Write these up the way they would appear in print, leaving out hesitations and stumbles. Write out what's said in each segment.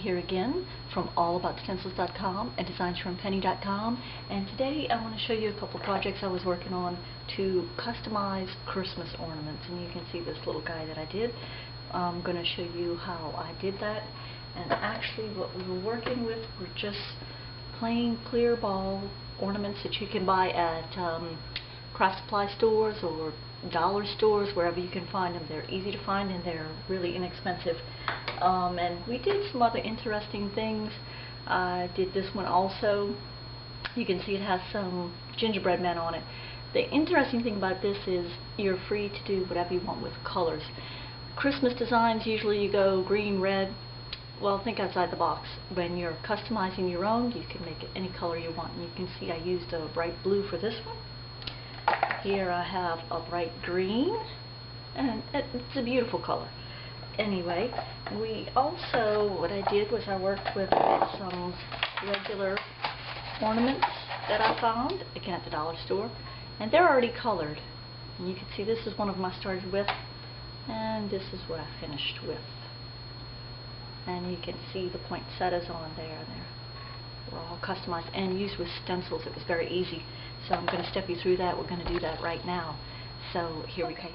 here again from allaboutstencils.com and designsfrompenny.com, and today I want to show you a couple projects I was working on to customize Christmas ornaments. And you can see this little guy that I did. I'm going to show you how I did that. And actually what we were working with were just plain clear ball ornaments that you can buy at craft supply stores or dollar stores, wherever you can find them. They're easy to find and they're really inexpensive. And we did some other interesting things. I did this one also. You can see it has some gingerbread men on it. The interesting thing about this is you're free to do whatever you want with colors. Christmas designs, usually you go green, red. Well, think outside the box. When you're customizing your own, you can make it any color you want. And you can see I used a bright blue for this one. Here I have a bright green, and it's a beautiful color. Anyway, we also, what I did was I worked with some regular ornaments that I found, again at the dollar store, and they're already colored. And you can see this is one of them I started with, and this is what I finished with. And you can see the poinsettias on there. They're all customized and used with stencils. It was very easy. So I'm going to step you through that. We're going to do that right now. So here we go.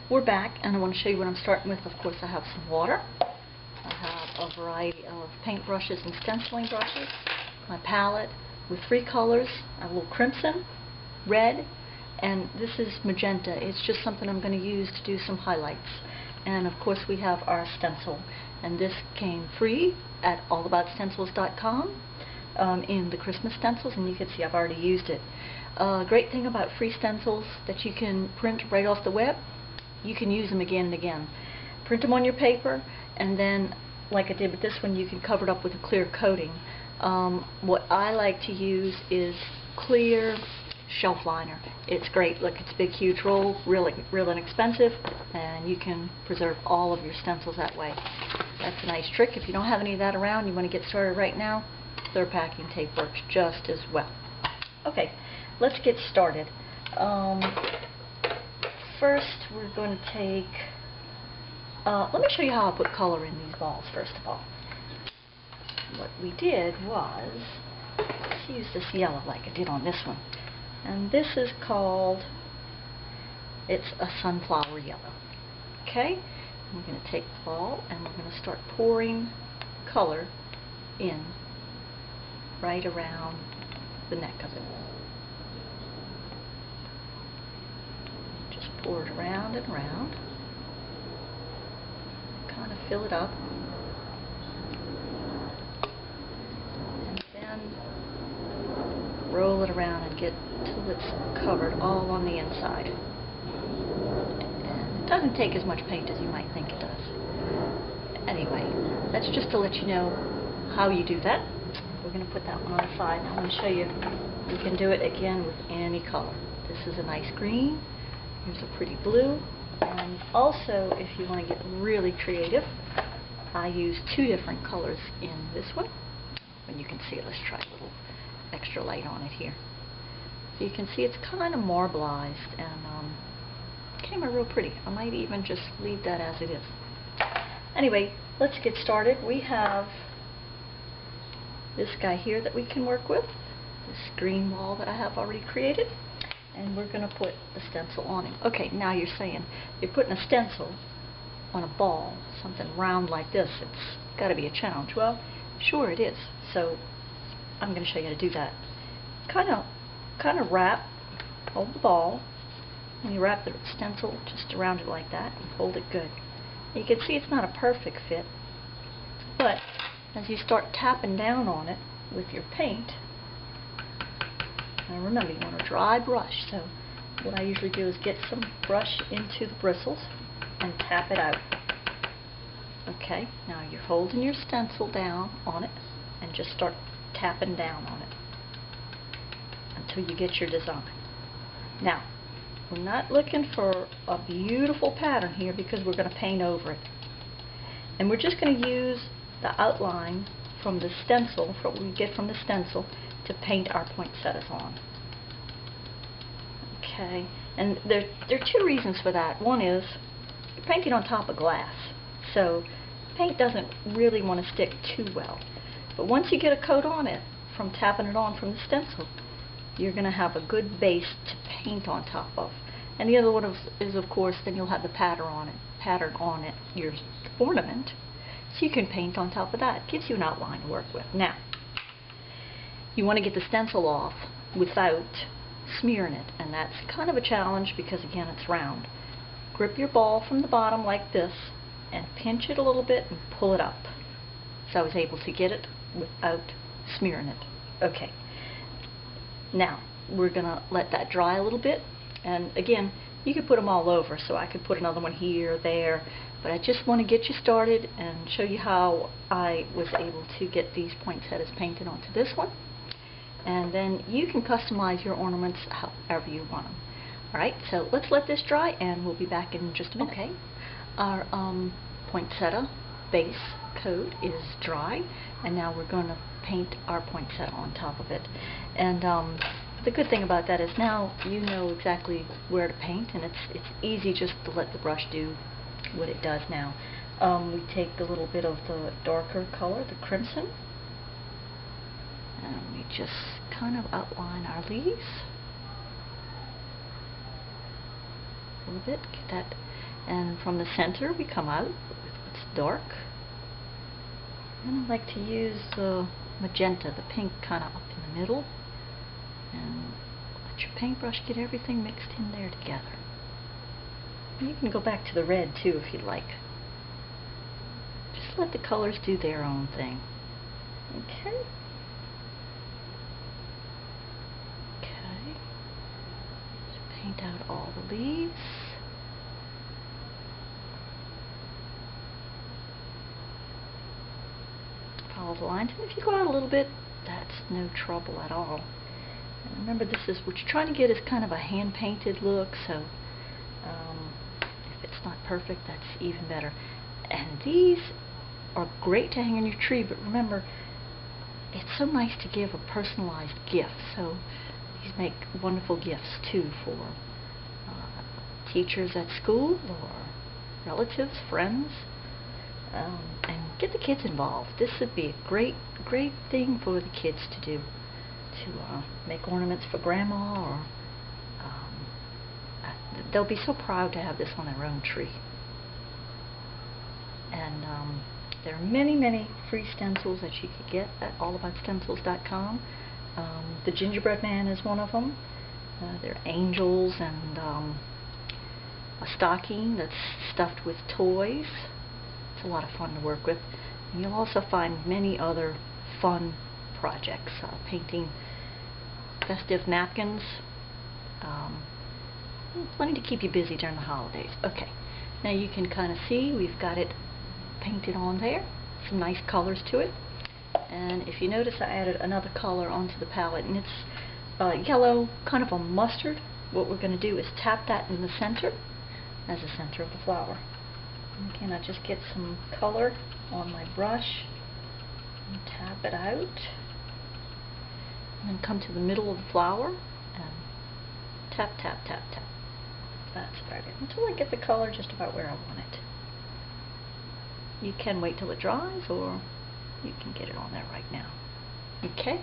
We're back, and I want to show you what I'm starting with. Of course, I have some water. I have a variety of paint brushes and stenciling brushes. My palette with 3 colors. A little crimson, red, and this is magenta. It's just something I'm going to use to do some highlights. And of course we have our stencil, and this came free at allaboutstencils.com in the Christmas stencils, and you can see I've already used it. Great thing about free stencils that you can print right off the web, you can use them again and again. Print them on your paper, and then like I did with this one, you can cover it up with a clear coating. What I like to use is clear shelf liner. It's great. Look, it's a big huge roll, real inexpensive, and you can preserve all of your stencils that way. That's a nice trick. If you don't have any of that around, you want to get started right now, clear packing tape works just as well. Okay, let's get started. First we're going to take, let me show you how I put color in these balls first of all. What we did was, let's use this yellow like I did on this one. And this is called, it's a sunflower yellow. Okay? We're going to take the ball and we're going to start pouring color in right around the neck of it. Just pour it around and around. Kind of fill it up. And then roll it around and get till it's covered all on the inside. And it doesn't take as much paint as you might think it does. Anyway, that's just to let you know how you do that. We're going to put that one on the side. Now I'm going to show you, you can do it again with any color. This is a nice green. Here's a pretty blue. And also, if you want to get really creative, I use 2 different colors in this one. And you can see it. Let's try a little extra light on it here. So you can see it's kind of marbleized, and came out real pretty. I might even just leave that as it is. Anyway, let's get started. We have this guy here that we can work with, this green wall that I have already created, and we're going to put the stencil on him. Okay, now you're saying, you're putting a stencil on a ball, something round like this, it's got to be a challenge. Well, sure it is. So I'm going to show you how to do that. Kind of wrap, hold the ball, and you wrap the stencil just around it like that and hold it good. You can see it's not a perfect fit, but as you start tapping down on it with your paint, and remember you want a dry brush, so what I usually do is get some brush into the bristles and tap it out. Okay, now you're holding your stencil down on it and just start tapping down on it until you get your design. Now, we're not looking for a beautiful pattern here because we're going to paint over it. And we're just going to use the outline from the stencil, from what we get from the stencil, to paint our poinsettias on. Okay, and there are 2 reasons for that. One is, you're painting on top of glass, so paint doesn't really want to stick too well. But once you get a coat on it from tapping it on from the stencil, you're going to have a good base to paint on top of. And the other one is of course, then you'll have the pattern on it, your ornament, so you can paint on top of that. It gives you an outline to work with. Now, you want to get the stencil off without smearing it, and that's kind of a challenge because again it's round. Grip your ball from the bottom like this and pinch it a little bit and pull it up. So I was able to get it without smearing it. Okay, now we're gonna let that dry a little bit, and again you could put them all over, so I could put another one here, there, but I just want to get you started and show you how I was able to get these poinsettias painted onto this one. And then you can customize your ornaments however you want them. Alright, so let's let this dry and we'll be back in just a minute. Okay, our poinsettia base coat is dry, and now we're going to paint our poinsettia on top of it. And the good thing about that is now you know exactly where to paint, and it's easy just to let the brush do what it does now. We take a little bit of the darker color, the crimson, and we just kind of outline our leaves a little bit, get that, and from the center we come out with what's dark. And I like to use the magenta, the pink, kind of up in the middle, and let your paintbrush get everything mixed in there together. You can go back to the red too if you'd like. Just let the colors do their own thing. Okay. Paint out all the leaves. Follow the lines, and if you go out a little bit, that's no trouble at all. And remember, this is what you're trying to get is kind of a hand-painted look, so if it's not perfect, that's even better. And these are great to hang on your tree, but remember, it's so nice to give a personalized gift. So these make wonderful gifts too for teachers at school or relatives, friends, and get the kids involved. This would be a great thing for the kids to do, to make ornaments for grandma, or they'll be so proud to have this on their own tree. And there are many free stencils that you could get at allaboutstencils.com. The gingerbread man is one of them. There are angels and a stocking that's stuffed with toys. It's a lot of fun to work with. And you'll also find many other fun projects, painting festive napkins. Plenty to keep you busy during the holidays. Okay, now you can kind of see we've got it painted on there. Some nice colors to it. And if you notice, I added another color onto the palette, and it's yellow, kind of a mustard. What we're going to do is tap that in the center as the center of the flower. And again, I just get some color on my brush and tap it out, and then come to the middle of the flower and tap, tap, tap, tap. That's about it, until I get the color just about where I want it. You can wait till it dries, or you can get it on there right now. Okay,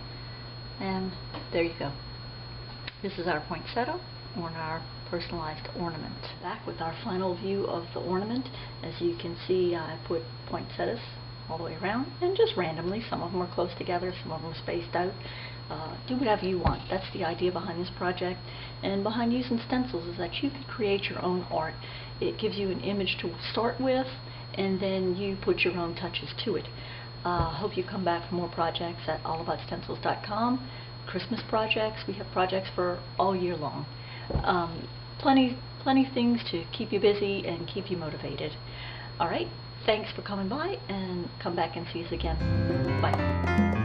and there you go. This is our poinsettia on our personalized ornament. Back with our final view of the ornament. As you can see, I put poinsettias all the way around, and just randomly. Some of them are close together, some of them are spaced out. Do whatever you want. That's the idea behind this project, and behind using stencils is that you can create your own art. It gives you an image to start with, and then you put your own touches to it. Hope you come back for more projects at allaboutstencils.com. Christmas projects, we have projects for all year long. Plenty things to keep you busy and keep you motivated. Alright, thanks for coming by, and come back and see us again. Bye.